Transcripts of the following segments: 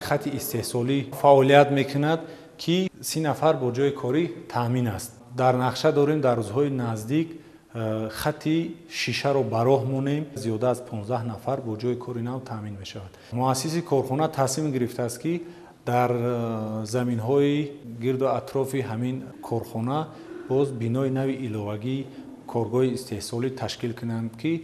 خط استحصالی فعالیت میکند که 30 نفر با جای کاری تامین است. در نقشه داریم در روزهای نزدیک خط شیشه رو براه مونیم، زیاده از 15 نفر با جای کاری نو تامین می شود. مؤسس کارخانه تصمیم گرفته است که در زمین‌های گرد و اطراف همین کارخانه باز بینای نوی ایلوگی کارگاه استحصالی تشکیل کنند که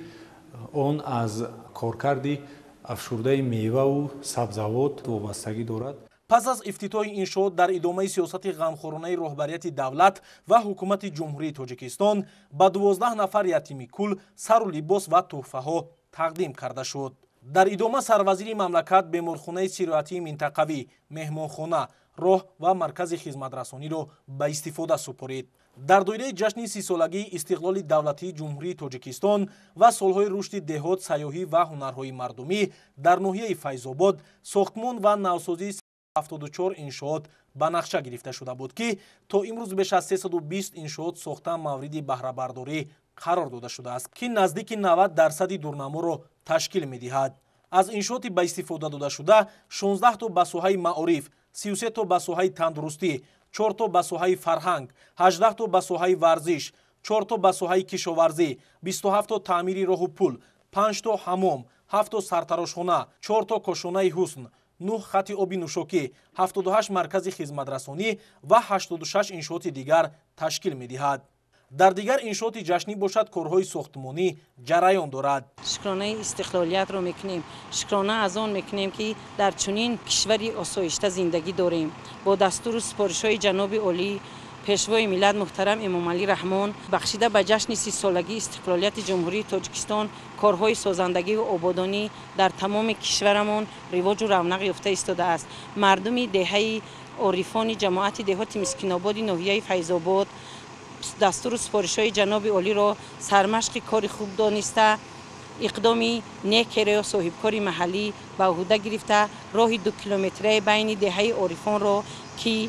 آن از کارکردی افشرده میوه و سبزوات وابستگی دارد. پس از افتتاح انشاءات در ادامه سیاست غمخوارانه رهبریت دولت و حکومت جمهوری تاجیکستان به 12 نفر یتیم کل سر و لباس و تحفه‌ها تقدیم کرده شد. در ادامه سروزیر مملکت بیمارخانه سیراحتی منطقوی، مهمانخانه، راه و مرکز خدمترسانی را به استفاده سپرید. در دوره جشن 30 سالگی استقلال دولتی جمهوری تاجیکستان و سالهای رشد دهات، سیاحی و هنرهای مردمی در ناحیه فیض‌آباد ساختمان و نوسازی 74 انشاءات به نقشه گرفته شده بود که تا امروز بیش از 320 انشاءات ساخته مورد بهره برداری قرار داده شده است که نزدیک 90% دورنما را تشکیل می‌دهد. از انشاءات به استفاده داده شده 16 تا به ساحه معارف، 33 تا به ساحه تندرستی، 4 تا به ساحه فرهنگ، 18 تا به ساحه ورزش، 4 تا به ساحه کشاورزی، 27 تا تعمیر راه و پل، 5 تا حمام، 7 تا سرتراشخانه، 4 تا کاشانه حسن، 9 خط آبی نوشاکی، 78 مرکز خدمترسانی و 86 انشاءات دیگر تشکیل می‌دهد. در دیگر انشاءات جشنی باشد کارهای ساختمانی جریان دارد. شکرانه استقلالیت رو میکنیم. شکرانه از آن میکنیم که در چنین کشوری آسایشته زندگی داریم. با دستور و سپارش‌های جناب عالی پیشوای ملت محترم امام علی رحمان بخشیده به جشن 30 سالگی استقلالیت جمهوری تاجیکستان کارهای سازندگی و آبادانی در تمام کشورمان رواج و رونق یافته ایستاده است. مردم دهه عارفان جماعت دهات مسکین آباد ناحیه فیض‌آباد دستور و سپارش‌های جناب عالی را سرمشق کار خوب دانسته اقدامی نیک را صاحبکار محلی به عهده گرفته راه 2 کیلومتری بین دهه عارفان را که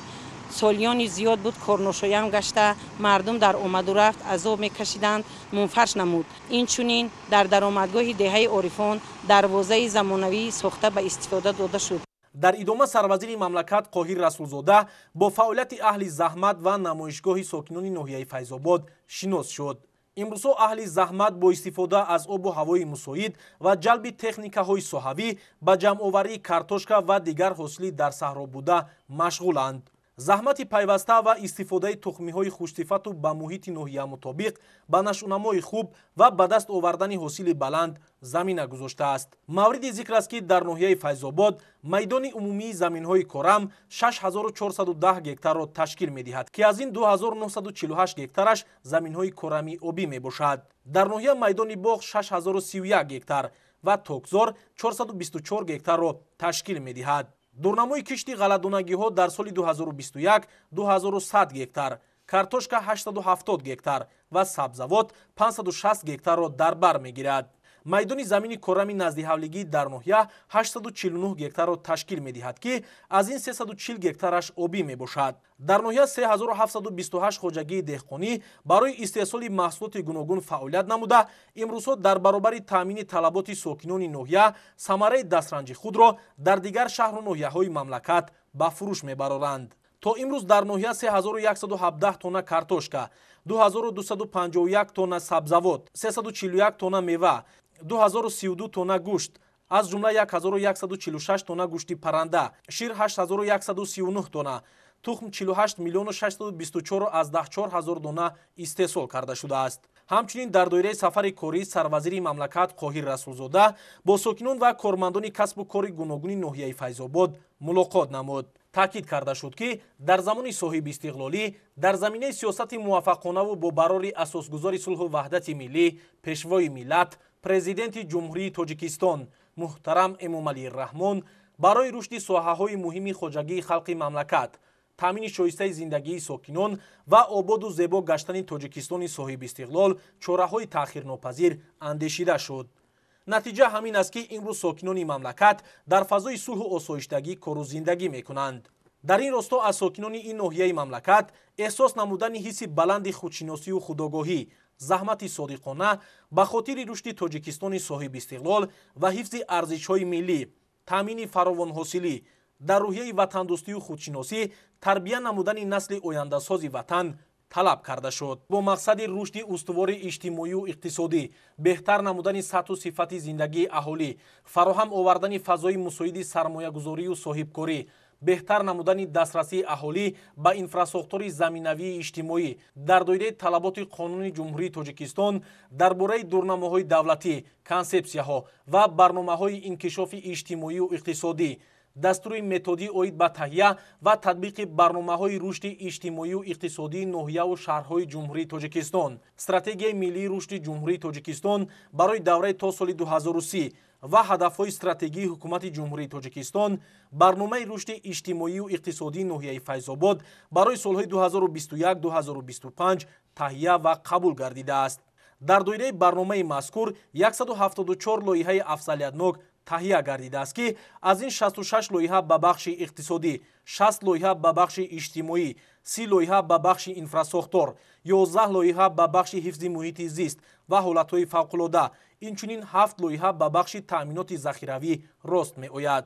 سالیان زیاد بود کارناشایم گشته مردم در آمد و رفت عذاب میکشیدند منفرش نمود. این چنین در درآمدگاه دهه عارفان دروازه زمانوی ساخته به استفاده داده شد. در ادامه سروزیر مملکت قاهر رسولزاده با فعالیت اهل زحمت و نمایشگاه ساکنان ناحیه فیض‌آباد شناس شد. امروز اهل زحمت با استفاده از آب و هوای مساعد و جلب تکنیک‌های صحوی به جمع‌آوری کارتوشکا و دیگر حاصلی در صحرا بوده مشغولند. زحمت پیوسته و استفاده تخمی‌های خوش‌صفت و به محیط ناحیه مطابق به نشونمای خوب و به دست آوردن حاصل بلند زمینه گذاشته است. مورد ذکر است که در ناحیه فیض‌آباد میدان عمومی زمین‌های کارم 6410 گکتار را تشکیل می‌دهد که از این 2948 گکتارش زمین‌های کارمی آبی میباشد. در ناحیه میدان باغ 6031 گکتار و توکزار 424 گکتار را تشکیل می‌دهد. دورنمای کشتی غله‌دانگی‌ها در سال 2021 2100 گکتار، کارتوشکا 870 گکتار و سبزوات 560 گکتار را در بر می‌گیرد. میدان زمین کارمی نزد حولگی در ناحیه 849 گکتار را تشکیل می‌دهد که از این 340 گکتارش آبی میباشد. در ناحیه 3728 خواجگی دهقانی برای استحصال محصولات گوناگون فعالیت نموده امروزها در برابر تامین طلبات ساکنان ناحیه ثمره دسترنجی خود را در دیگر شهر و ناحیه‌های مملکت به فروش میبرند. تا امروز در ناحیه 3117 تن کارتوشکا، 2251 تن سبزوات، 341 تن میوه، 2032 تن گوشت از جمله 1146 تن گوشت پرنده، شیر 8139 تن، تخم 48 میلیون و 624 از 14000 دانه استحصال کرده شده است. همچنین در دایره سفر کاری سروزیر مملکت قاهر رسولزاده با ساکنان و کارمندان کسب و کار گوناگون ناحیه فیض‌آباد ملاقات نمود. تاکید کرده شد که در زمان صاحب استقلالی در زمینه سیاست موفقانه و با برار اساسگذار صلح و وحدت ملی پیشوای ملت پرزیدنت جمهوری تاجیکستان محترم امام علی رحمان برای رشد ساحه‌های مهم خواجگی خلق مملکت، تامین شایسته زندگی ساکنان و آباد و زیبا گشتن تاجیکستان صاحب استقلال چاره‌های تأخیرناپذیر اندیشیده شد. نتیجه همین است که امروز ساکنان مملکت در فضای صلح و آسایشتگی کار و زندگی می‌کنند. در این راستا از ساکنان این ناحیه مملکت احساس نمودن حس بلند خودشناسی و خودآگاهی، زحمت صادقانه به خاطر رشد تاجیکستان صاحب استقلال و حفظ ارزش‌های ملی، تامین فراوان حاصلی، дар рӯҳияи ватандӯстию худшиносӣ тарбия намудани насли ояндасози ватан талаб карда шуд. Бо мақсади рушди устувори иҷтимоию иқтисодӣ, беҳтар намудани сатҳу сифати зиндагии аҳолӣ, фароҳам овардани фазои мусоиди сармоягузорию соҳибкорӣ, беҳтар намудани дастрасии аҳолӣ ба инфраструктури заминавии иҷтимоӣ дар доираи талаботи Қонуни Ҷумҳурии Тоҷикистон дар бораи дурнамаҳои давлатӣ, консепсияҳо ва барномаҳои инкишофи иҷтимоию иқтисодӣ, дастури методӣ оид ба таҳия ва татбиқи барномаҳои рушди иҷтимоию иқтисодии ноҳияву шаҳрҳои Ҷумҳурии Тоҷикистон, стратегияи миллии рушди Ҷумҳурии Тоҷикистон барои давраи то соли 2030 ва ҳадафҳои стратегии ҳукумати Ҷумҳурии Тоҷикистон, барномаи рушди иҷтимоию иқтисодии ноҳияи Файзобод барои солҳои 2021-2025 таҳия ва қабул гардидааст. дар доираи барномаи мазкур 174 лоиҳаи афзалиятнок таҳия гардидааст ки аз ин 66 лоиҳа ба бахши иқтисодӣ, 60 лоиҳа ба бахши иҷтимоӣ, 30 лоиҳа ба бахши инфраструктур, 11 лоиҳа ба бахши ҳифзи муҳити зист ва ҳолатҳои фавқулода, инчунин 7 лоиҳа ба бахши таъминоти захиравӣ рост меояд.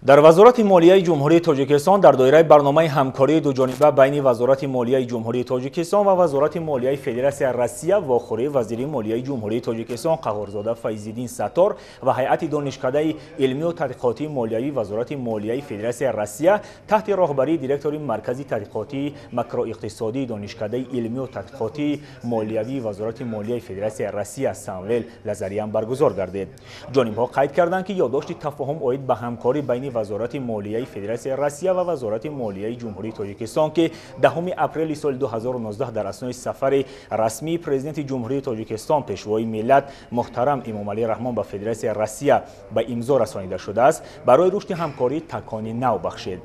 дар вазорати молияи ҷумҳурии тоҷикистон дар доираи барномаи ҳамкории дуҷониба байни вазорати молияи ҷумҳурии тоҷикистон ва вазорати молияи федератсияи Россия вохӯрии вазири молияи ҷумҳурии тоҷикистон Қаҳорзода Файзиддин Саттор ва ҳайати донишкадаи илмию тадқиқотии молиявии вазорати молияи федератсияи Россия таҳти роҳбарии директори маркази тадқиқотии макроиқтисодии донишкадаи илмию тадқиқотии молиявии вазорати молияи федератсияи Россия Самвел Лазариан баргузор гардид. ҷонибҳо қайд карданд ки ёддошти тафоҳум оид ба ҳамкорӣ байни вазорати молияи федератсияи Россия ва вазорати молияи ҷумҳурии тоҷикистон ки 10 апрели соли 2019 дар аснои сафари расмии президенти ҷумҳурии тоҷикистон пешвои миллат муҳтарам Эмомалӣ Раҳмон ба федератсияи Россия ба имзо расонида шудааст, барои рушди ҳамкорӣ такони нав бахшид.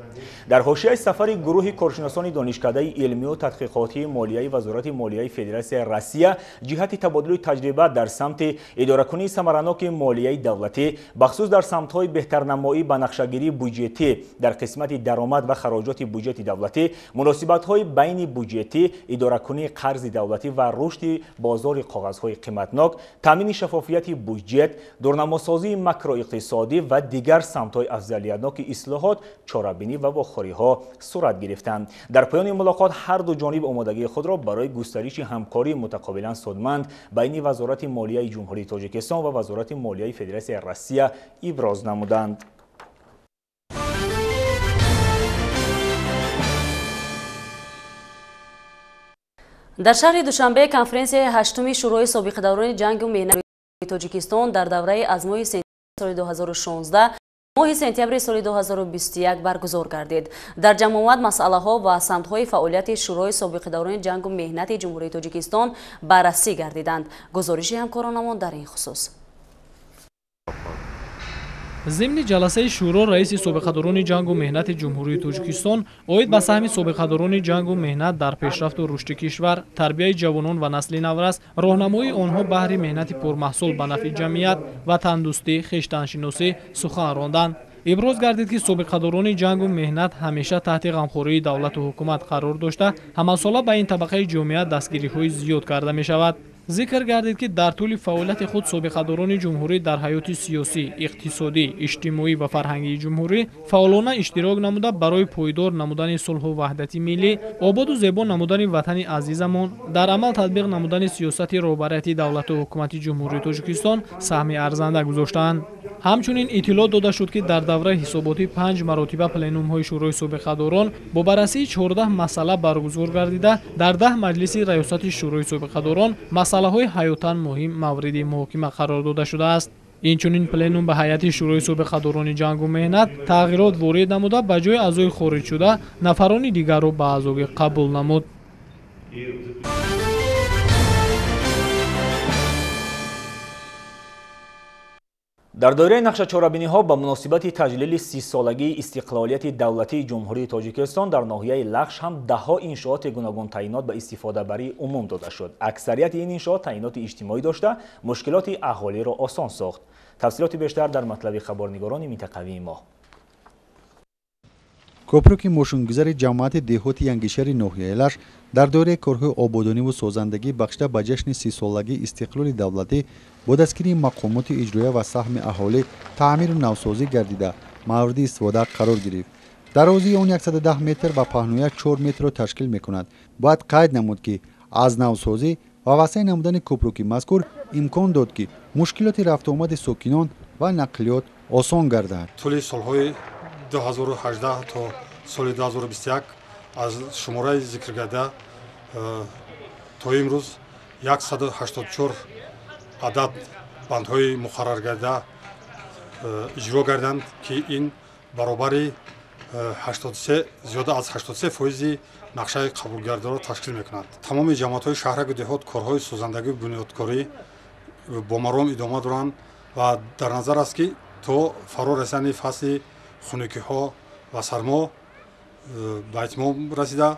дар ҳошияи сафари гурӯҳи коршиносони донишкадаи илмию тадқиқотии молияи вазорати молияи федератсияи Россия ҷиҳати табодули таҷриба дар самти идоракунии самараноки молияи давлатӣ бахусус дар самтҳои беҳтарнамоӣ ба нақшагирии буҷетӣ дар қисмати даромад ва хароҷоти буҷети давлатӣ, муносибатҳои байни буҷетӣ, идоракунии қарзи давлатӣ ва рушди бозори коғазҳои қиматнок, таъмини шафофияти буҷет, дурнамосозии макроиқтисодӣ ва дигар самтҳои афзалиятноки ислоҳот, чорабинӣ ва вохӯриҳо сурат гирифтанд. дар поёни мулоқот ҳар ду ҷониб омодагии худро барои густариши ҳамкории мутақобилан судманд байни вазорати молияи ҷумҳурии тоҷикистон ва вазорати молияи федератсияи Россия иброз намуданд. дар шаҳри Душанбе конференсияи 8-уми шӯрои собиқадаврони ҷангу меҳнати Тоҷикистон дар давраи аз моҳи сентябри соли 2016 моҳи сентябри соли 2021 баргузор гардид. дар ҷамъомад масъалаҳо ва самтҳои фаъолияти шӯрои собиқадаврони ҷангу меҳнати ҷумҳурии Тоҷикистон баррасӣ гардиданд. гузориши ҳамкоронамон дар ин хусус. ضمن جلسه شورا رئیس سابقه‌داران جنگ و مهنت جمهوری تاجیکستان اوید به سهم سابقه‌داران جنگ و مهنت در پیشرفت و رشد کشور، تربیت جوانان و نسل نورس، راهنمایی آنها بهر مهنت پرمحصول به نفع جمعیت و تندرستی، خویشتن‌شناسی سخن راندند. ابراز گردید که سابقه‌داران جنگ و مهنت همیشه تحت غمخوری دولت و حکومت قرار داشته، همساله به این طبقه جامعه دستگیری‌های زیاد کرده می‌شود. ذکر گردید که در طول فعالیت خود سابقه‌داران جمهوری در حیات سیاسی، اقتصادی، اجتماعی و فرهنگی جمهوری فعالانه اشتراک نموده برای پایدار نمودن صلح و وحدت ملی، آباد و زیبا نمودن وطن عزیزمان، در عمل تطبیق نمودن سیاست رهبری دولت و حکومت جمهوری تاجیکستان سهم ارزنده گذاشتند. همچنین اطلاع داده شد که در دوره حساباتی 5 مرتبه پلنوم‌های شورای سابقه‌داران با بررسی 14 مسئله برگزار گردیده، در 10 مجلس ریاست شورای سابقه‌داران مسائل حیاتاً مهم مورد محاکمه قرار داده شده است. اینچنین پلنوم به هیئت شورای سابقه‌داران جنگ و مهنت تغییرات وارد نموده، به جای اعضای خارج شده نفران دیگر را به اعضای قبول نمود. дар доираи нақшачорабиниҳо ба муносибати таҷлили 30-солагии истиқлолияти давлатии ҷумҳурии тоҷикистон дар ноҳияи лағш ҳам даҳҳо иншооти гуногун таъйинот ба истифодабарии умум дода шуд. аксарияти ин иншоот таъйиноти иҷтимоӣ дошта, мушкилоти аҳолиро осон сохт. тафсилоти бештар дар матлаби хабарнигорони минтақавии мо. کوپروکی موشنگذار جماعت دهوتی ینگیشهر ناحیه لش در دوره کارهای آبادانی و سازندگی بخشیده به جشن 30 سالگی استقلال دولتی با دستگیری مقامات اجرایی و سهم اهالی تعمیر و نوسازی گردیده مورد استفاده قرار گرفت. درازی آن 110 متر و پهنای 4 متر را تشکیل میکند. باید قید نمود که از نوسازی و وسیع نمودن کوپروکی مذکور امکان داد که مشکلات رفت آمد ساکنان و نقلیات آسان گردد. طول سالهای 2018 تا سال 2021 از شماره ذکر کرده تا امروز 184 عدد بندهای مقرر کرده اجرا کردند که این برابر 83 زیاده از 83% نقشه قبولگرده را تشکیل میکنند. تمام جماعت‌های شهر و دهات کارهای سازندگی و بنیادکاری با مرام ادامه دارند و در نظر است که تا فرا رسیدن فصل خنکی‌ها و سرما به اتمام رسیده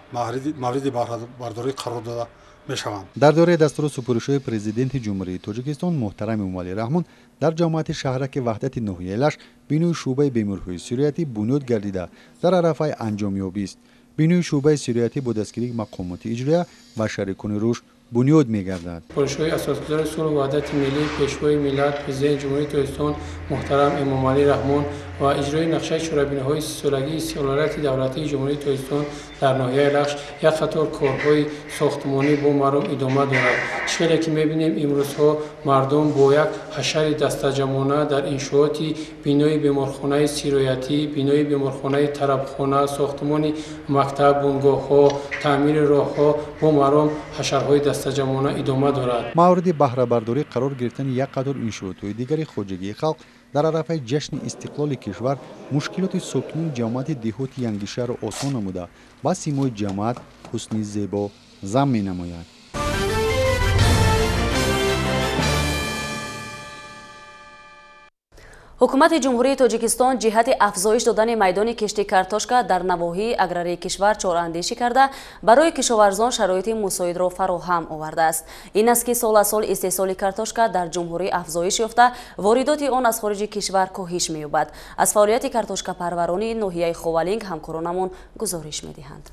مورد برداری قرار داده میشوند. در دوره دستور سپرش‌های پرزیدنت جمهوری تاجیکستان محترم امومالی رحمان در جماعت شهرک وحدت ناحیه لش بینوی شعبه بیماری‌های سیریاتی بنیاد گردیده در عرفه انجامیابی است. بینوی شعبه سیریاتی با دستگیری مقامات اجرایی و شریکان روش بنیاد می‌گردد. پروژه اساسگذار صلح و وحدت ملی پیشوای ملت پرزیدنت جمهوری تاجیکستان محترم امومالی رحمان و اجرای نقشه چهاربین‌های 30 سالگی استقلالیت دولتی جمهوری تاجیکستان در ناحیه لخش یک قطار کارهای ساختمانی با مرام ادامه دارد. چیزی که می‌بینیم امروزها مردم با یک حشر دستجمعانه در انشاءاتی بینای بیمارخانه سیریاتی، بینای بیمارخانه طربخانه، ساختمان مکتب، بنگاه‌ها، تعمیر راه‌ها با مرام حشرهای دستجمعانه ادامه دارد. مورد بهره برداری قرار گرفتن یک قطار انشاءات‌های دیگری خواجگی خلق در عرفه جشن استقلال کشور مشکلات ساکنین جماعت دهوتی ینگیشهر را آسان نموده با سیمای جماعت حسنی زیبا زم می‌نماید. حکومت جمهوری تاجیکستان جهت افزایش دادن میدان کشتی کارتوشکا در نواحی اگراری کشور چاراندیشی کرده برای کشاورزان شرایط مساعد را فراهم آورده است. این است که سال از سال استحصال کارتوشکا در جمهوری افزایش یافته، واردات آن از خارج کشور کاهش می‌یابد. از فعالیت کارتوشکا پرورانی ناحیه خوالینگ همکارانمان گزارش می‌دهند.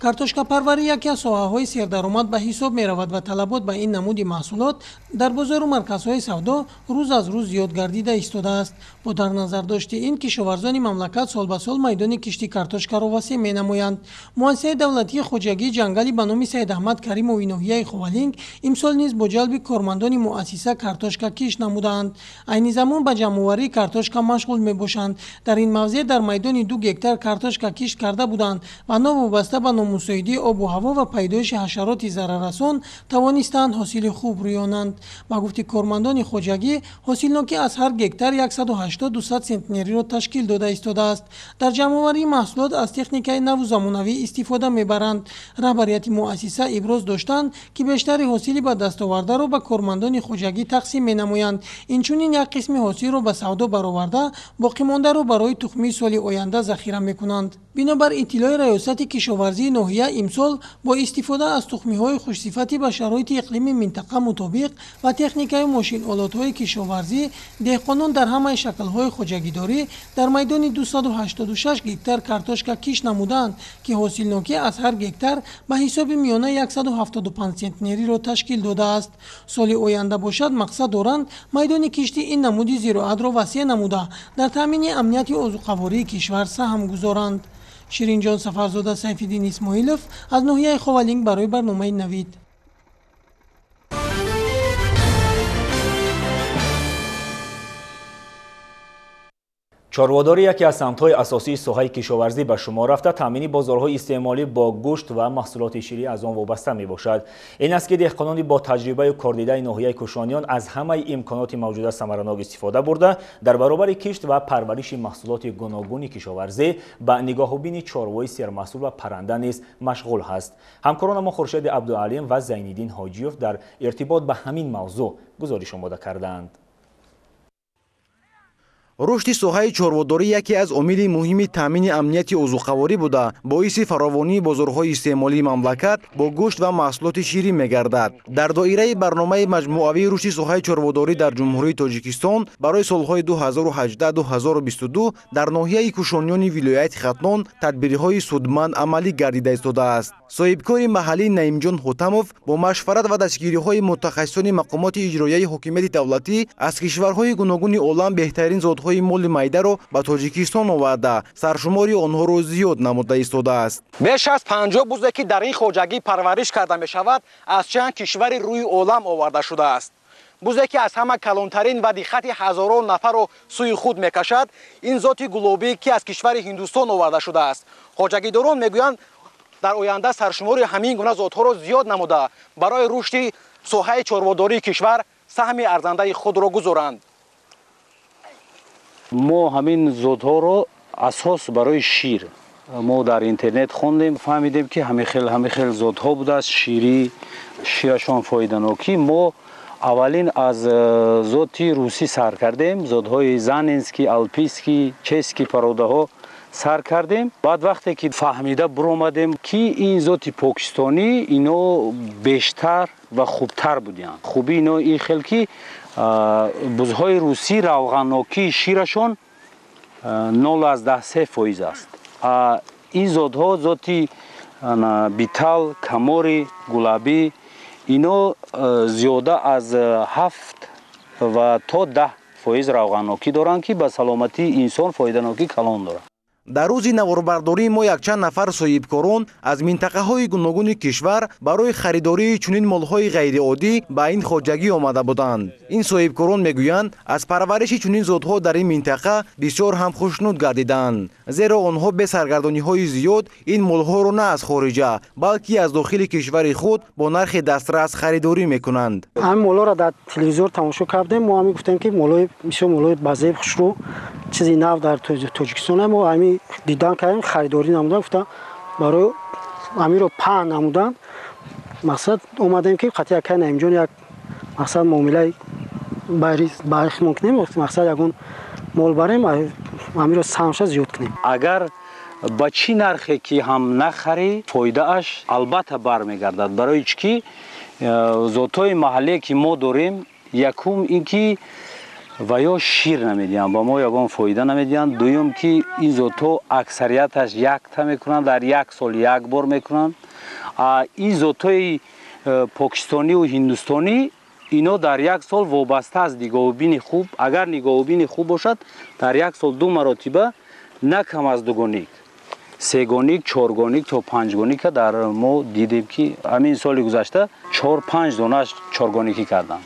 کартошка парварӣ яке аз соҳаҳои сердаромад ба ҳисоб меравад ва талабот ба ин намуди маҳсулот дар бозору марказҳои савдо рӯз аз рӯз зиёд гардида истодааст. бо дар назардошти ин кишоварзони мамлакат сол ба сол майдони киштии картошкаро васеъ менамоянд. муассисаи давлатии хоҷагии ҷангали ба номи Саидаҳмад Каримови ноҳияи Ховалинг имсол низ бо ҷалби кормандони муассиса картошка кишт намудаанд. айни замон ба ҷамъоварии картошка машғул мебошанд. дар ин мавзеъ дар майдони 2 гектар картошка кишт карда буданд ва новобаста ба мусоидии обу ҳаво ва пайдоиши ҳашароти зараррасон тавонистанд ҳосили хуб рӯёнанд. ба гуфти кормандони хоҷагӣ ҳосилнокӣ аз ҳар гектар 180-200 центнериро ташкил дода истодааст. дар ҷамъоварии маҳсулот аз техникаи наву замонавӣ истифода мебаранд. раҳбарияти муассиса иброз доштанд ки бештари ҳосили ба дастовардаро ба кормандони хоҷагӣ тақсим менамоянд. инчунин як қисми ҳосилро ба савдо бароварда боқимондаро барои тухмии соли оянда захира мекунанд. бинобар иттилои раёсати кишоварзии ноҳия имсол бо истифода аз тухмиҳои хушсифати ба шароити иқлими минтақа мутобиқ ва техникаи мошинолотҳои кишоварзӣ деҳқонон дар ҳамаи шаклҳои хоҷагидорӣ дар майдони 286 гектар картошка кишт намуданд ки ҳосилнокӣ аз ҳар гектар ба ҳисоби миёна 175 центнериро ташкил додааст. соли оянда бошад мақсад доранд майдони кишти ин намуди зироатро васеъ намуда дар таъмини амнияти озуқавории кишвар саҳм гузоранд. ширинҷон сафарзода, Сайфиддин Исмоилов аз ноҳияи Ховалинг барои барномаи Навид. чорводорӣ яке аз самтҳои асосии соҳаи кишоварзӣ ба шумор рафта таъмини бозорҳои истеъмолӣ бо гӯшт ва маҳсулоти ширӣ аз он вобаста мебошад. ин аст ки деҳқонони бо таҷрибаю кордидаи ноҳияи кӯшониён аз ҳамаи имконоти мавҷуда самаранок истифода бурда дар баробари кишт ва парвариши маҳсулоти гуногуни кишоварзӣ ба нигоҳубини чорвои сермаҳсул ва парранда низ машғул ҳаст. ҳамкоронамо Хуршеди Абдуалим ва Зайниддин Ҳоҷиёв дар иртибот ба ҳамин мавзӯъ гузориш омода карданд. рушди соҳаи чорводорӣ яке аз омили муҳими таъмини амнияти узуқаворӣ буда боиси фаровонии бозорҳои истеъмолии мамлакат бо гӯшт ва маҳсулоти ширӣ мегардад. Дар доираи барномаи маҷмуавии рушди соҳаи чорводорӣ дар ҷумҳурии Тоҷикистон барои солҳои 2018-2022 дар ноҳияи кушониёни вилояти Хатнон тадбирҳои судманд амалӣ гардида истодааст. соҳибкори маҳаллӣ Наимҷон Ҳутамов бо машварат ва дастгириҳои мутахассисони мақомоти иҷроияи ҳокимияти давлатӣ аз кишварҳои гуногуни олам беҳтарин зотҳои моли майдаро ба Тоҷикистон оварда саршумори онҳоро зиёд намуда истодааст. беш аз 50 бузе ки дар ин хоҷагӣ парвариш карда мешавад аз чанд кишвари рӯи олам оварда шудааст. бузе ки аз ҳама калонтарин ва диққати ҳазорон нафарро сӯи худ мекашад, ин зоти гулобӣ ки аз кишвари Ҳиндустон оварда шудааст. хоҷагидорон мегӯянд дар оянда саршумори ҳамин гуна зотҳоро зиёд намуда барои рушди соҳаи чорводории кишвар саҳми арзандаи худро гузоранд. мо ҳамин зотҳоро асос барои шир мо дар интернет хондем, фаҳмидем ки ҳамин хел зотҳо будааст, ширашон фоиданокӣ. мо аввалин аз зоти русӣ сар кардем, зотҳои занинский, алпийский, чешский пародаҳо сар кардем. баъд вақте ки фаҳмида буромадем ки ин зоти покистонӣ ино бештар ва хубтар буданд. хуби ино ин хел ки бузҳои русӣ равғаннокии ширашон 0.3% аст. ин зотҳо зоти битал, камори, гулабӣ ино зиёда аз 7 ва то 10% равғаннокӣ доранд ки ба саломатии инсон фоиданокӣ калон дорад. дар рӯзи наворбардории мо якчанд нафар соҳибкорон аз минтақаҳои гуногуни кишвар барои харидории чунин молҳои ғайриоддӣ ба ин хоҷагӣ омада буданд. ин соҳибкорон мегӯянд аз парвариши чунин зотҳо дар ин минтақа бисёр ҳам хушнуд гардиданд, зеро онҳо бе саргардониҳои зиёд ин молҳоро на аз хориҷа балки аз дохили кишвари худ бо нархи дастрас харидорӣ мекунанд. ҳамин молҳоро дар телевизор тамошо кардем. мо ҳамин гуфтем ки молҳои бисёр молҳои базеб хушрӯ чизи нав дар Тоҷикистон мо ҳамин дидан кардем, харидорӣ намудан, гуфтам барои ҳаминро паҳн намудан. мақсад омадем ки қатъи якай Наимҷон як мақсад муомилаи байрихмон кунем, мақсад ягон мол барем ҳаминро самша зиёд кунем. агар ба чӣ нархе ки ҳам нахарӣ фоидааш албатта бармегардад, барои чӣ ки зотҳои маҳаллие ки мо дорем, якум ин ки ва ё шир намедиҳанд, ба мо ягон фоида намедиҳанд. дуюм ки ин зотҳо аксарияташ якта мекунанд, дар як сол як бор мекунанд. ин зотҳои покистониву ҳиндустонӣ ино дар як сол вобаста аз нигоҳубини хуб, агар нигоҳубини хуб бошад, дар як сол 2 маротиба на кам аз 2 гоник, 3 гоник, 4 гоник то 5 гоника дар мо дидем ки ҳамин соли гузашта 4-5 донааш 4 гоникӣ карданд.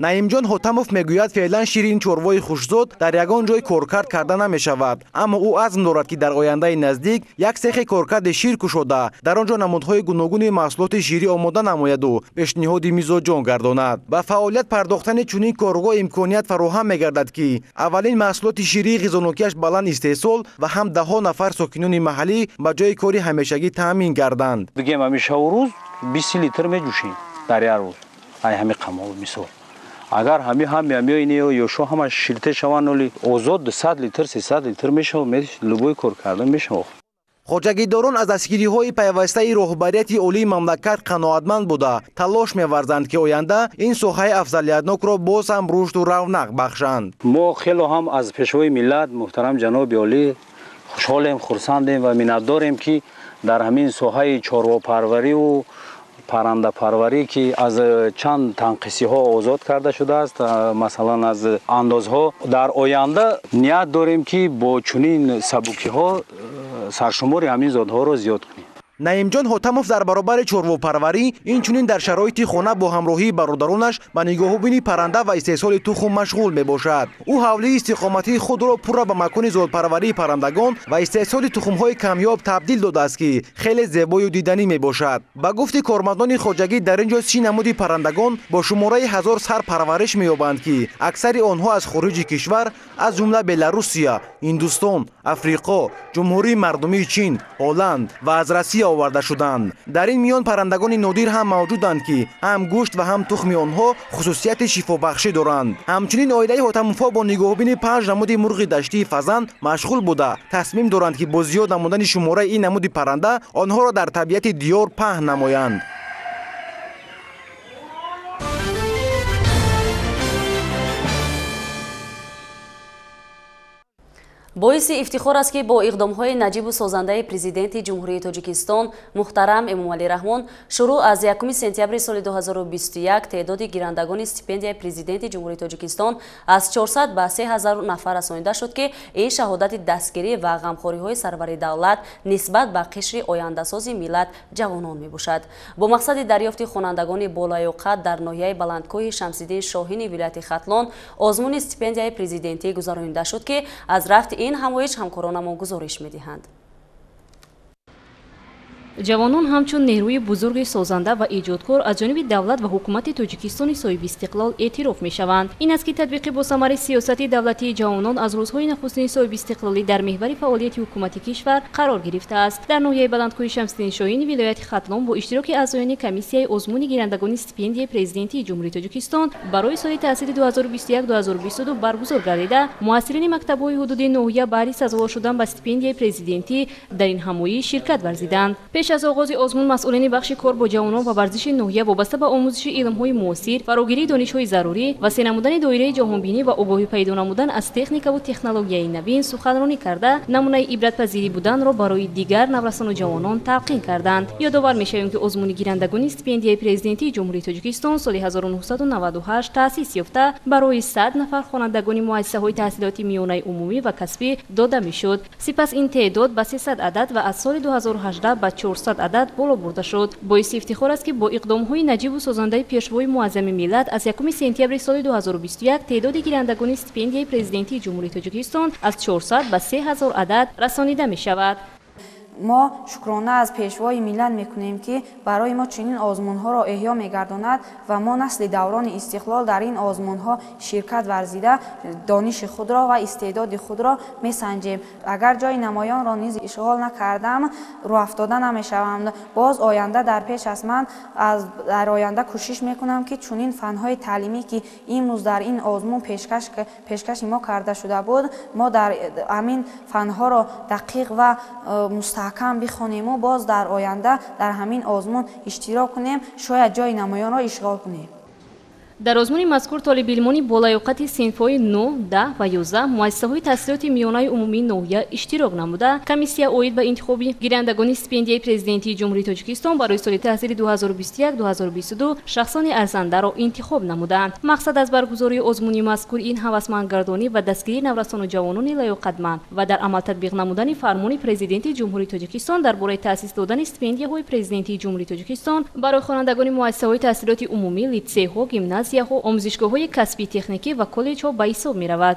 Наимҷон Ҳутамов мегӯяд феълан шири ин чорвои хушзод дар ягон ҷой коркард карда намешавад, аммо ӯ азм дорад ки дар ояндаи наздик як сехи коркарди шир кушода дар он ҷо намудҳои гуногуни маҳсулоти ширӣ омода намояду пешниҳоди мизоҷон гардонад. ба фаъолият пардохтани чунин коргоҳ имконият фароҳам мегардад ки аввалин маҳсулоти ширии ғизонокиаш баланд истеҳсол ва ҳам даҳо нафар сокинони маҳаллӣ ба ҷои кори ҳамешагӣ таъмин гарданд. бигем ҳамешаву рӯз 20 литр меҷӯшем дар як рӯз. ай ҳами қамол мисол агар ҳамиёине ёшо ҳамаш ширте шаванд, оли озод 100 литр 300 литр мешавад, любой кор кардан мешавад. хоҷагидорон аз дастгириҳои пайвастаи роҳбарияти олии мамлакат қаноатманд буда талош меварзанд ки оянда ин соҳаи афзалиятнокро боз ҳам рушду равнақ бахшанд. мо хело ҳам аз пешвои миллат муҳтарам ҷаноби олӣ хушҳолем, хурсандем ва миннатдорем ки дар ҳамин соҳаи чорвопарвариву паррандапарварӣ ки аз чанд танқисиҳо озод карда шудааст, масалан аз андозҳо, дар оянда ният дорем ки бо чунин сабукиҳо саршумори ҳамин зотҳоро зиёд кунем. Наимҷон Ҳутамов дар баробари чорвопарварӣ инчунин дар шароити хона бо ҳамроҳии бародаронаш ба нигоҳубини парранда ва истеҳсоли тухм машғул мебошад. ӯ ҳавлии истиқоматии худро пурра ба макони зотпарварии паррандагон ва истеҳсоли тухмҳои камёб табдил додааст ки хеле зебою диданӣ мебошад. ба гуфти кормандони хоҷагӣ дар ин ҷо 30 намуди паррандагон бо шумораи 1000 сар парвариш меёбанд ки аксари онҳо аз хориҷи кишвар аз ҷумла Беларусия, Ҳиндустон, افریقا، جمهوری مردمی چین، هلند و از روسیه آورده شدند. در این میان پرندگان نادر هم موجودند که هم گوشت و هم تخم آنها خصوصیت شفابخشی دارند. همچنین عائله حاتم‌وفا با نگاهبین 5 نمود مرغ دشتی فزند مشغول بوده. تصمیم دارند که با زیاد نمودن شماره این نمود پرنده آنها را در طبیعت دیار پهن نمایند. боиси ифтихор аст ки бо иқдомҳои наҷибу созандаи президенти ҷумҳурии тоҷикистон муҳтарам эмомалӣ раҳмон шурӯъ аз 1 сентябри соли 2021 теъдоди гирандагони стипендияи президенти ҷумҳурии тоҷикистон аз 400 ба 3000 нафар расонида шуд ки ин шаҳодати дастгирӣ ва ғамхориҳои сарвари давлат нисбат ба қишри ояндасози миллат ҷавонон мебошад. бо мақсади дарёфти хонандагони болаёқад дар ноҳияи баландкӯҳи шамсиддин шоҳини вилояти хатлон озмуни стипендияи президентӣ гузаронида шуд ки аз рафти این همایش همکارانمان گزارش می‌دهند. ҷавонон ҳамчун нерӯи бузурги созанда ва эҷодкор аз ҷониби давлат ва ҳукумати тоҷикистони соҳиби истиқлол эътироф мешаванд. ин аст ки татбиқи босамари сиёсати давлатии ҷавонон аз рӯзҳои нахустини соҳиби истиқлолӣ дар меҳвари фаъолияти ҳукумати кишвар қарор гирифтааст. дар ноҳияи баландкӯҳи шамсиддин шоҳини вилояти хатлон бо иштироки аъзоёни комиссияи озмуни гирандагони стипендияи президентии ҷумҳурии тоҷикистон барои соли таҳсилӣ 2021-2022 баргузор гардида муассирини мактабҳои ҳудуди ноҳия баҳри сазовор шудан ба стипендияи президентӣ дар ин ҳамоиш ширкат варзиданд. пеш аз оғози озмун масъулини бахши кор бо ҷавонон ва варзиши ноҳия вобаста ба омӯзиши илмҳои муосир, фарогирии донишҳои зарурӣ, васеъ намудани доираи ҷаҳонбинӣ ва огоҳӣ пайдо намудан аз техникаву технологияи навин суханронӣ карда, намунаи ибратпазирӣ буданро барои дигар наврасону ҷавонон талқин карданд. ёдовар мешавем ки озмуни гирандагони стипендияи президентии ҷумҳурии тоҷикистон соли 1998 таъсис ёфта барои 100 нафар хонандагони муассисаҳои таҳсилоти миёнаи умумӣ ва касбӣ дода мешуд. сипас ин теъдод ба 300 адад ва аз соли 2018 ба 400 адад боло бурда шуд. боиси ифтихор аст ки бо иқдомҳои наҷибу созандаи пешвои муаззами миллат аз 1 сентябри соли 2021 теъдоди гирандагони стипендияи президентии ҷумҳурии тоҷикистон аз 400 ба 3000 адад расонида мешавад. мо шукрона аз пешвои миллат мекунем ки барои мо чунин озмунҳоро эҳё мегардонад ва мо насли даврони истиқлол дар ин озмунҳо ширкат варзида дониши худро ва истеъдоди худро месанҷем. агар ҷои намоёнро низ ишғол накардам, рӯафтода намешавам. боз оянда дар пеш аст. ман дар оянда кӯшиш мекунам ки чунин фанҳои таълимӣ ки имрӯз дар ин озмун пешкаши мо карда шуда буд, мо дар амин фанҳоро дақиқ ва мустаҳкам бихонему боз дар оянда дар ҳамин озмун иштирок кунем, шояд ҷои намоёнро ишғол кунем. дар озмуни мазкур толибилмони болаёқати синфҳои 9, 10 ва 11 муассисаҳои таҳсилоти миёнаи умумии ноҳия иштирок намуда, комиссия оид ба интихоби гирандагони стипендияи президентии ҷумҳурии тоҷикистон барои соли таҳсилӣ 2021-2022 шахсони арзандаро интихоб намуданд. мақсад аз баргузории озмуни мазкур ин ҳавасмандгардонӣ ва дастгирии наврасону ҷавонони лаёқатманд ва дар амал татбиқ намудани фармони президенти ҷумҳурии тоҷикистон дар бораи таъсис додани стипендияҳои президентии ҷумҳурии тоҷикистон барои хонандагони муассисаҳои таҳсилоти умумӣ, литсейҳо, гимназияҳо, омӯзишгоҳҳои касбӣ техникӣ ва коллеҷҳо ба ҳисоб меравад.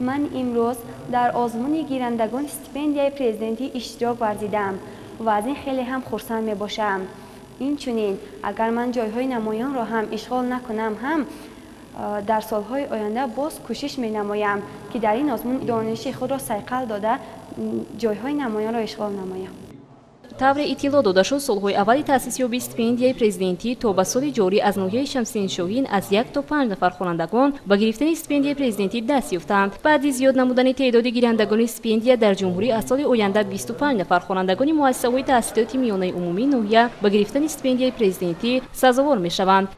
ман имрӯз дар озмуни гирандагони стипендияи президентӣ иштирок варзидам ва аз ин хеле ҳам хурсанд мебошам. инчунин агар ман ҷойҳои намоёнро ҳам ишғол накунам ҳам дар солҳои оянда боз кӯшиш менамоям ки дар ин озмун дониши худро сайқал дода ҷойҳои намоёнро ишғол намоям. тавре иттилоъ дода шуд, солҳои аввали таъсисёбии стипендияи президентӣ то ба соли ҷорӣ аз ноҳияи шамсиддин шоҳин аз 1 то 5 нафар хонандагон ба гирифтани стипендияи президентӣ даст ёфтанд. баъди зиёд намудани теъдоди гирандагони стипендия дар ҷумҳурӣ аз соли оянда 25 нафар хонандагони муассисаҳои таҳсилоти миёнаи умумии ноҳия ба гирифтани стипендияи президентӣ сазовор мешаванд.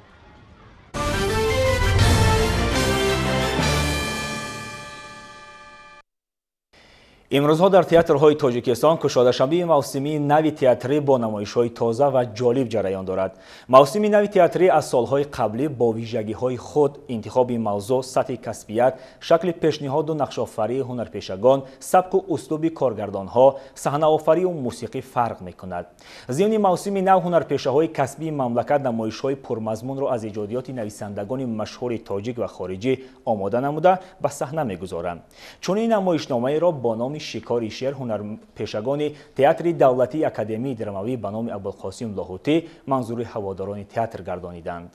имрӯзҳо дар театрҳои тоҷикистон кушодашавии мавсими нави театрӣ бо намоишҳои тоза ва ҷолиб ҷараён дорад. мавсими нави театрӣ аз солҳои қаблӣ бо вижагиҳои худ, интихоби мавзӯъ, сатҳи касбият, шакли пешниҳоду нақшофарии ҳунарпешагон, сабку услуби коргардонҳо, саҳнаофарию мусиқӣ фарқ мекунад. зимни мавсими нав ҳунарпешаҳои касбии мамлакат намоишҳои пурмазмунро аз иҷодиёти нависандагони машҳури тоҷик ва хориҷӣ омода намуда ба саҳна мегузоранд. чунин намоишномаеро бо номи шикори шер ҳунарпешагони театри давлатии академии драмавӣ ба номи Абулқосим Лоҳутӣ манзури ҳаводорони театр гардониданд.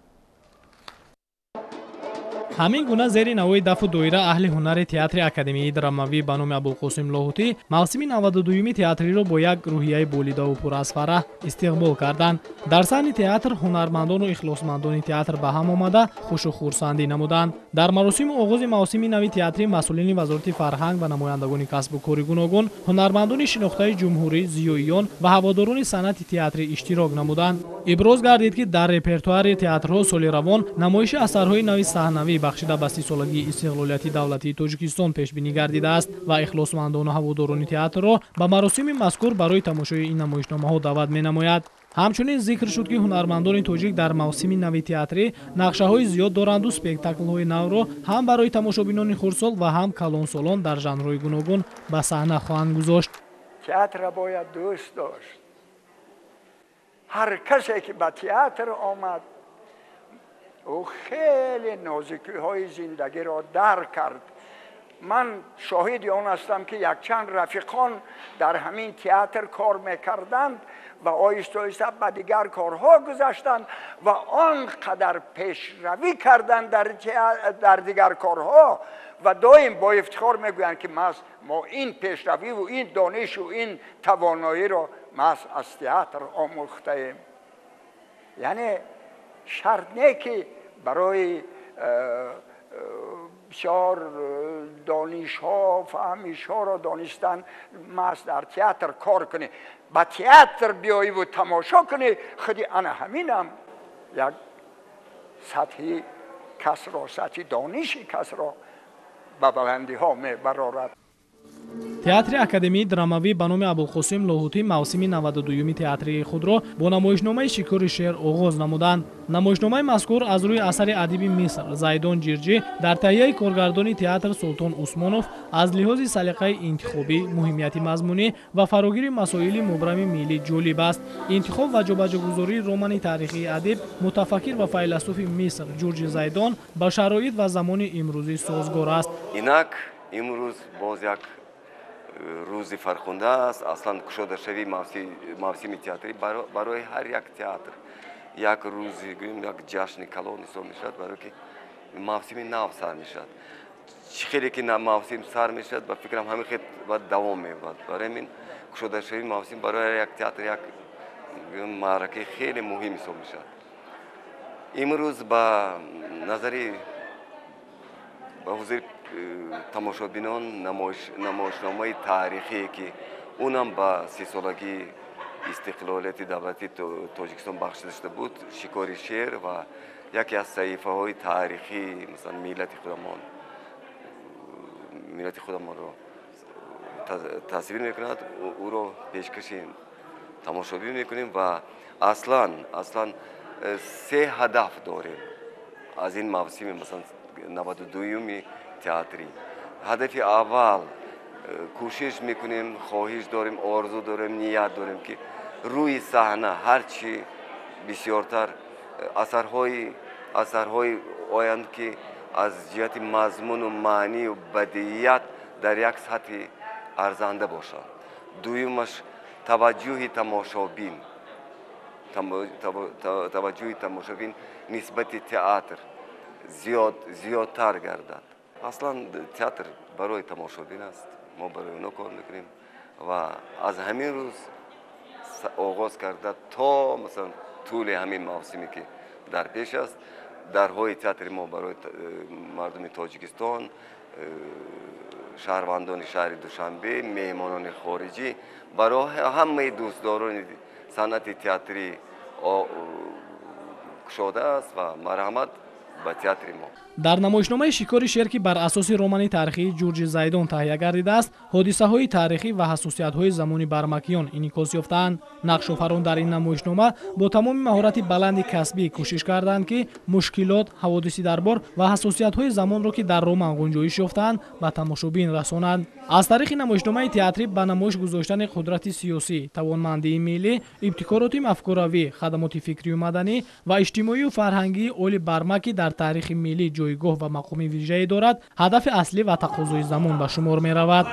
ҳамин гуна зери навои дафу доира аҳли ҳунари театри академияи драмавӣ ба номи Абулқосим Лоҳутӣ мавсими 92-юми театриро бо як рӯҳияи болидаву пур аз фараҳ истиқбол карданд. Дар саҳни театр ҳунармандону ихлосмандони театр ба ҳам омада хушу хурсандӣ намуданд. Дар маросими оғози мавсими нави театрӣ масъулини вазорати фарҳанг ва намояндагони касбу кори гуногун, ҳунармандони шинохтаи ҷумҳурӣ, зиёиён ва ҳаводорони санъати театрӣ иштирок намуданд. иброз гардид ки дар репертуари театрҳо соли равон намоиши асарҳои нави саҳнавӣ бахшида ба 30 солагии истиқлолияти давлатии Тоҷикистон пешбинӣ гардидааст ва ихлосмандону ҳаводорони театрро ба маросими мазкур барои тамошои ин намоишномаҳо даъват менамояд. ҳамчунин зикр шуд ки ҳунармандони тоҷик дар мавсими нави театрӣ нақшаҳои зиёд доранду спектаклҳои навро ҳам барои тамошобинони хурдсол ва ҳам калонсолон дар жанрҳои гуногун ба саҳна хоҳанд гузошт. театр бояд дӯст дошт. ҳар касе ки ба театр омад او خیلی نازکی های زندگی را درک کرد. من شاهد آن هستم که یک چند رفیقان در همین تئاتر کار میکردند و آهسته آهسته به دیگر کارها گذشتند و آنقدر پیشروی کردند در دیگر کارها و دائم با افتخار میگویند که ما این پیشروی و این دانش و این توانایی را از تئاتر آموختیم. یعنی شرط نه که برای بسیار دانش ها فهمیش ها را دانستن محض در تئاتر کار کنی، با تئاتر بیایی و تماشا کنی، خودی انا همینم یک سطحی کس را، سطحی دانشی کس را به بلندی ها میبرارد. театри академияи драмавӣ ба номи Абулқосим Лоҳутӣ мавсими 92-юми театрии худро бо намоишномаи Шикори шеър оғоз намуданд. намоишномаи мазкур аз рӯи асари адиби Миср Зайдон Ҷирҷӣ дар таҳияи коргардони театр Султон Усмонов аз лиҳози салиқаи интихобӣ, муҳимияти мазмунӣ ва фарогири масоили мубрами миллӣ ҷолиб аст. интихоб ва ҷобаҷогузории романи таърихии адиб, мутафаккир ва файласуфи Миср Ҷурҷи Зайдон ба шароит ва замони имрӯзӣ созгор аст. инак имрӯз боз як рӯзи фархунда аст. аслан кушодашавии мавсими театрӣ барои ҳар як театр як рӯзи як ҷашни калон ҳисоб мешавад, барое ки мавсими нав сар мешавад. чӣ хеле ки мавсим сар мешавад, ба фикрам ҳамин хел баъд давом меёбад. барои ҳамин кушодашавии мавсим барои ҳар як театр як маъракаи хеле муҳим ҳисоб мешавад. имрӯз ба назари ба ҳузури тамошобинон намоишномаи таърихие ки унам ба 30-солагии истиқлолияти давлати Тоҷикистон бахшида шуда буд, Шикори шеър ва яке аз саҳифаҳои таърихии масалан миллати худамонро тасвир мекунад, ӯро пешкаши тамошобин мекунем ва аслан 3 ҳадаф дорем аз ин мавсими масалан 92-юми театрӣ. ҳадафи аввал кӯшиш мекунем, хоҳиш дорем, орзу дорем, ният дорем ки рӯи саҳна ҳарчи бисёртар асарҳои оянд ки аз ҷиҳати мазмуну маънию бадият дар як сатҳи арзанда бошанд. дуюмаш таваҷҷӯҳи тамошобин нисбати театр зиёдтар гардад. аслан театр барои тамошобин аст, мо барои оно кор мекунем ва аз ҳамин рӯз оғоз карда то масалан тӯли ҳамин мавсиме ки дар пеш аст, дарҳои театри мо барои мардуми Тоҷикистон, шаҳрвандони шаҳри Душанбе, меҳмонони хориҷӣ, барои ҳамаи дӯстдорони санъати театрӣ кушода аст ва марҳамат ба театри мо. дар намоишномаи Шикори шеър ки бар асоси романи таърихии Ҷурҷи Зайдон таҳия гардидааст, ҳодисаҳои таърихӣ ва ҳасосиятҳои замони бармакиён инъикос ёфтаанд. нақшофарон дар ин намоишнома бо тамоми маҳорати баланди касбӣ кӯшиш карданд ки мушкилот, ҳаводиси дарбор ва ҳасосиятҳои замонро ки дар роман ғунҷоиш ёфтаанд ба тамошобин расонанд. аз тариқи намоишномаи театрӣ ба намоиш гузоштани қудрати сиёсӣ, тавонмандии миллӣ, ибтикороти мафкуравӣ, хадамоти фикрию маданӣ ва иҷтимоию фарҳангии оли Бармак ки дар таърихи миллӣ ҷойгоҳ ва мақоми вижае дорад, ҳадафи аслӣ ва тақозои замон ба шумор меравад.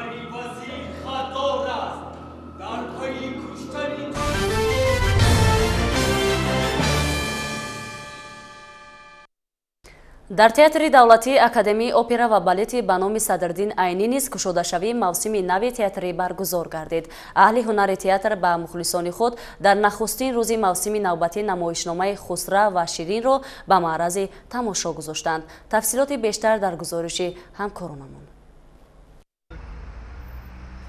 дар театри давлатӣ академияи опера ва балети ба номи Садриддин Айнӣ низ кушодашавии мавсими нави театрӣ баргузор гардид. Аҳли ҳунари театр ба мухлисони худ дар нахустин рӯзи мавсими навбатӣ намоишномаи Хусра ва Ширинро ба маърази тамошо гузоштанд. тафсилоти бештар дар гузориши ҳамкоронамон.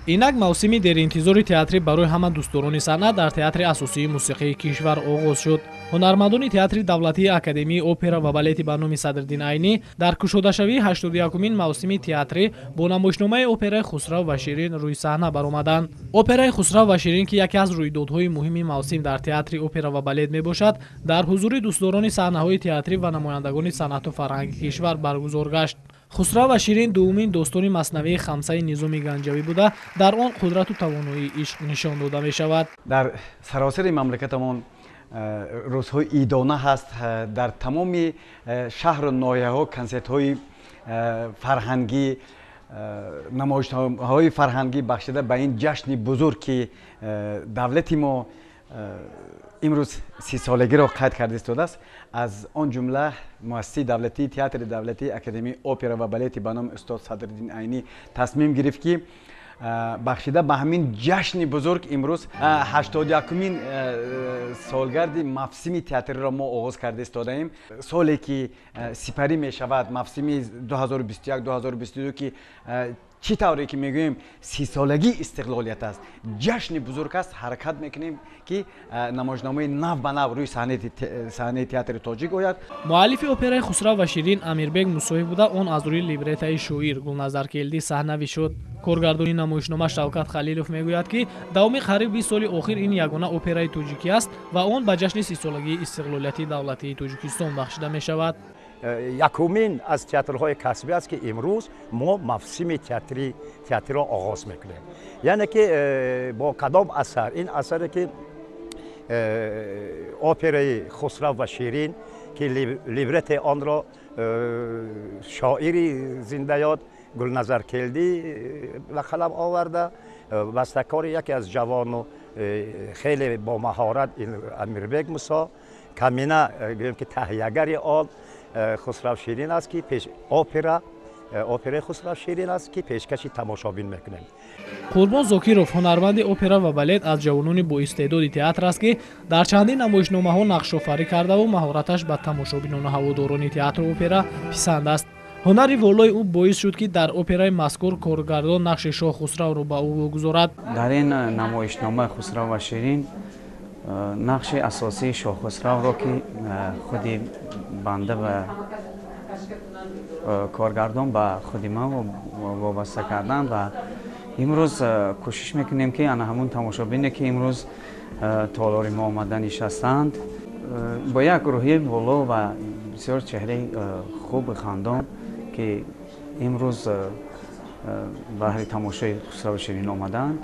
инак мавсими деринтизори театрӣ барои ҳама дӯстдорони санъат дар театри асосии мусиқии кишвар оғоз шуд. ҳунармандони театри давлатии академияи опера ва балети ба номи Садриддин Айнӣ дар кушодашавии 81-умин мавсими театрӣ бо намоишномаи операи Хусрав ва Ширин рӯи саҳна баромаданд. операи Хусрав ва Ширин ки яке аз рӯйдодҳои муҳими мавсим дар театри опера ва балет мебошад, дар ҳузури дӯстдорони саҳнаҳои театрӣ ва намояндагони санъату фарҳанги кишвар баргузор гашт. Хусрав ва Ширин дуюмин достони маснавии хамсаи Низоми Ганҷавӣ буда, дар он қудрату тавоноии ишқ нишон дода мешавад. дар саросари мамлакатамон рӯзҳои идона ҳаст. дар тамоми шаҳру ноҳияҳо консертҳои фарҳангӣ, намоишҳои фарҳангӣ бахшида ба ин ҷашни бузург ки давлати мо имрӯз 30 солагиро қайд карда истодааст. аз он ҷумла муассиси давлатии театри давлатии академияи опера ва балети ба номи устод Садриддин Айнӣ тасмим гирифт ки бахшида ба ҳамин ҷашни бузург имрӯз 81-умин солгарди мавсими театриро мо оғоз карда истодаем. соле ки сипарӣ мешавад, мавсими 2021-2022 ки чӣ тавре ки мегӯем 30-солагии истиқлолият аст, ҷашни бузург аст, ҳаракат мекунем ки намоишномаи нав ба нав рӯи саҳнаи театри тоҷик ояд. муаллифи операи Хусрав ва Ширин Амирбек Мусоев буда, он аз рӯи либретаи шоир Гулназаркелдӣ саҳнавӣ шуд. коргардони намоишнома Шавкат Халилов мегӯяд ки давоми қариб 20 соли охир ин ягона операи тоҷикӣ аст ва он ба ҷашни 30-солагии истиқлолияти давлатии Тоҷикистон бахшида мешавад. якумин аз театрҳои касбӣ аст ки имрӯз мо мавсими театрро оғоз мекунем. яъне ки бо кадом асар, ин асаре ки операи Хусрав ва Ширин ки либрети онро шоири зиндаёд Гулназаркелдӣ ба қалам оварда, бастакори яке аз ҷавону хеле бо маҳорат Амирбек Мусо, камина гӯем ки таҳиягари он Хусрав Ширин аст ки операи Хусрав Ширин аст ки пешкаши тамошобин мекунем. Қурбон Зокиров, ҳунарманди опера ва балет, аз ҷавонони боистеъдоди театр аст ки дар чандин намоишномаҳо нақшофарӣ кардаву маҳораташ ба тамошобинону ҳаводорони театру опера писанд аст. ҳунари волои ӯ боис шуд ки дар операи мазкур коргардон нақши Шоҳ Хусравро ба ӯ гузорад. дар ин намоишномаи Хусрав ва Ширин нақши асосии Шоҳ Хусравро ки худи банда ба коргардон ба худи ман вобаста кардан ва имрӯз кӯшиш мекунем ки ана ҳамун тамошобине ки имрӯз толори мо омада нишастанд бо як рӯҳияи боло ва бисёр чеҳраи хуби хандон ки имрӯз баҳри тамошои Хусрав ва Ширин омаданд,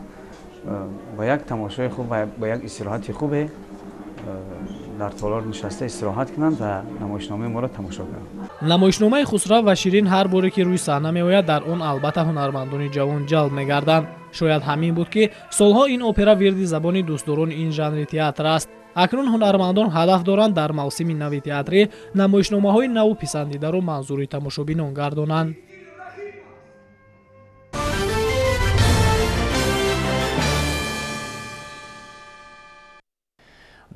با یک تماشای خوب و با یک استراحت خوبه در تالار نشسته استراحت کنند و نمایشنامه ما را تماشا کنند. نمایشنامه خسرو و شیرین هر باری که روی صحنه میآید در آن البته هنرمندان جوان جلب میگردند. شاید همین بود که سالها این اپرا ورد زبان دوستداران این ژانر تئاتر است. اکنون هنرمندان هدف دارند در موسم نو تئاتری نمایشنامه‌های نو پسندیده را منظور تماشابینان گردانند.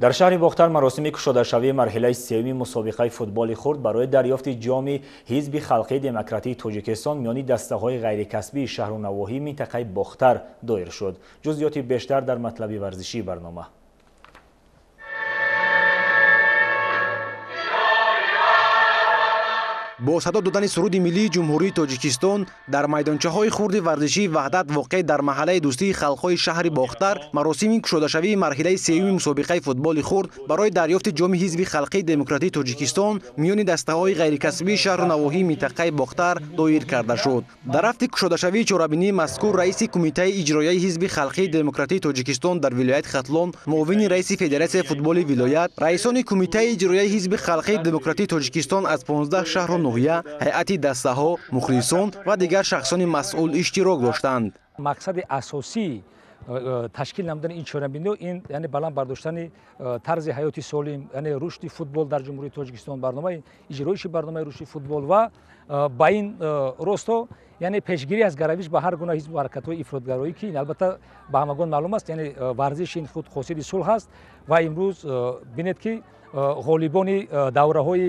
در شهر باختر مراسم کشاده‌شوی مرحله سوم مسابقه فوتبال خرد برای دریافت جام حزب خلقی دموکراتیک تاجیکستان میان دسته‌های غیرکسبی شهر و نواحی منطقه باختر دایر شد. جزئیات بیشتر در مطلب ورزشی برنامه. با صدا دادن سرود ملی جمهوری تاجیکستان در میدانچه‌های خرد ورزشی وحدت واقع در محله دوستی خلق‌های شهر باختر مراسم کشاده‌شوی مرحله سوم مسابقه فوتبال خرد برای دریافت جام حزب خلقی دموکراتیک تاجیکستان میان دسته‌های غیرکسبی شهر و نواحی منطقه باختر دایر کرده شد. در هفته کشاده‌شوی چهاربینی مذکور رئیس کمیته اجرایی حزب خلقی دموکراتیک تاجیکستان در ولایت ختلان، معاون رئیس فدراسیون فوتبال ولایت، رئیسان کمیته اجرایی حزب خلقی دموکراتیک تاجیکستان از 15 شهر هیئت دسته‌ها، مخلصان و دیگر شخصان مسئول اشتراک داشتند. مقصد اساسی ташкил намудани ин чорабиниҳо ин яъне баланд бардоштани тарзи ҳаёти солим, яъне рушди футбол дар ҷумҳурии Тоҷикистон, барномаи иҷроиши барномаи рушди футбол ва ба ин росто яъне пешгирӣ аз гаравиш ба ҳар гуна ҳизбу ҳаракатҳои ифротгароӣ ки ин албатта ба ҳамагон маълум аст, яъне варзиш ин худ қосиди сулҳ аст ва имрӯз бинед ки ғолибони давраҳои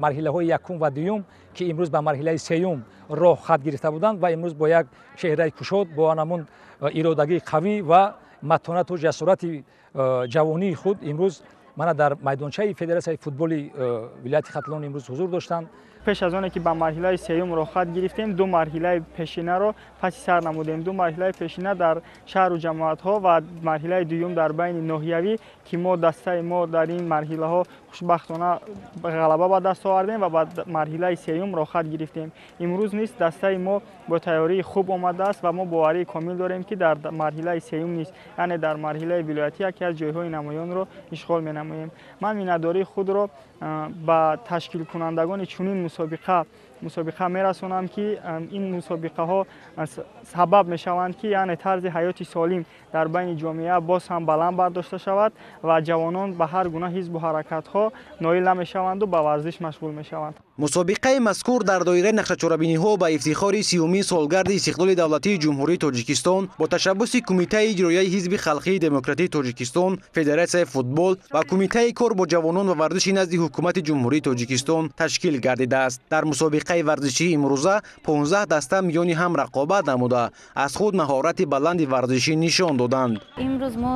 марҳилаҳои якум ва дуюм ки имрӯз ба марҳилаи сеюм роҳ хат гирифта буданд ва имрӯз бо як чеҳраи кушод бо анамун иродагии қавӣ ва матонату ҷасорати ҷавонии худ имрӯз мана дар майдончаи федератсияи футболи вилояти Хатлон имрӯз ҳузур доштанд. пеш аз оне ки ба марҳилаи сеюм роҳхат гирифтем, ду марҳилаи пешинаро паси сар намудем. Ду марҳилаи пешина дар шаҳру ҷамоатҳо ва марҳилаи дуюм дар байни ноҳиявӣ ки мо дастаи мо дар ин марҳилаҳо хушбахтона ғалаба ба даст овардем ва ба марҳилаи сеюм роҳхат гирифтем. имрӯз низ дастаи мо бо тайёрии хуб омадааст ва мо боварии комил дорем ки дар марҳилаи сеюм низ, яъне дар марҳилаи вилоятӣ яке аз ҷойҳои намоёнро ишғол менамоем. ман миннатдории худро ба ташкилкунандагони чунин мусобиқа мерасонам ки ин мусобиқаҳо сабаб мешаванд ки яъне тарзи ҳаёти солим дар байни ҷомеа боз ҳам баланд бардошта шавад ва ҷавонон ба ҳар гуна ҳизбу ҳаракатҳо ноил намешаванду ба варзиш машғул мешаванд. мусобиқаи мазкур дар доираи нақшачорабиниҳо ба ифтихори 30-умин солгарди истиқлоли давлатии ҷумҳурии Тоҷикистон бо ташаббуси Кумитаи иҷроияи ҳизби халқии демократии Тоҷикистон, Федератсияи футбол ва Кумитаи кор бо ҷавонон ва варзиши назди ҳукумати ҷумҳурии Тоҷикистон ташкил гардидааст. дар мусобиқаи варзишии имрӯза 15 даста миёни ҳам рақобат намуда аз худ маҳорати баланди варзишӣ нишон доданд. имрӯз мо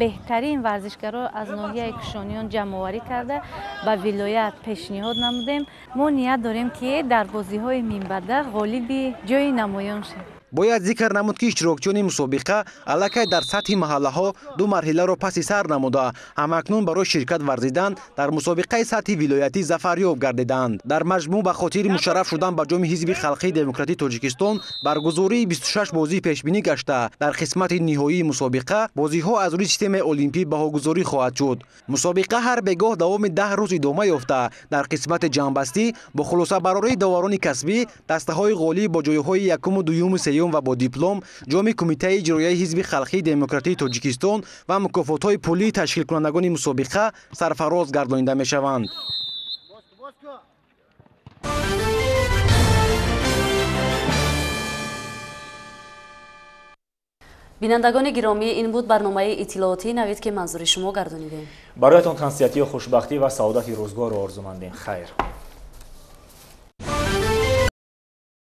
беҳтарин варзишгаро аз ноҳияи кушониён ҷамъоварӣ карда ба вилоят пешниҳод намудем. мо ният дорем ки дар бозиҳои минбаъда ғолиби ҷои намоён шавем. бояд зикр намуд ки иштирокчиёни мусобиқа аллакай дар сатҳи маҳаллаҳо ду марҳиларо паси сар намуда ҳамакнун барои ширкат варзидан дар мусобиқаи сатҳи вилоятӣ зафарёб гардиданд. дар маҷмӯъ ба хотири мушарраф шудан ба ҷоми ҳизби халқии демократии Тоҷикистон баргузории 26 бозӣ пешбинӣ гашта дар қисмати ниҳоии мусобиқа бозиҳо аз рӯи системаи олимпӣ баҳогузорӣ хоҳад шуд. мусобиқа ҳар бегоҳ давоми 10 рӯз идома ёфта дар қисмати ҷамъбастӣ бо хулосабарории доварони касбӣ дастаҳои ғолиб бо ҷойҳои якуму дуюму сеюм ва бо диплом ҷоми Кумитаи иҷроияи ҳизби халқии демократии Тоҷикистон ва мукофотҳои пулии ташкилкунандагони мусобиқа сарфароз гардонида мешаванд. бинандагони гиромӣ, ин буд барномаи иттилоотии навид ки манзури шумо гардонидем. бароятон тансиятию хушбахтӣ ва саодати рӯзгорро орзумандем. хайр.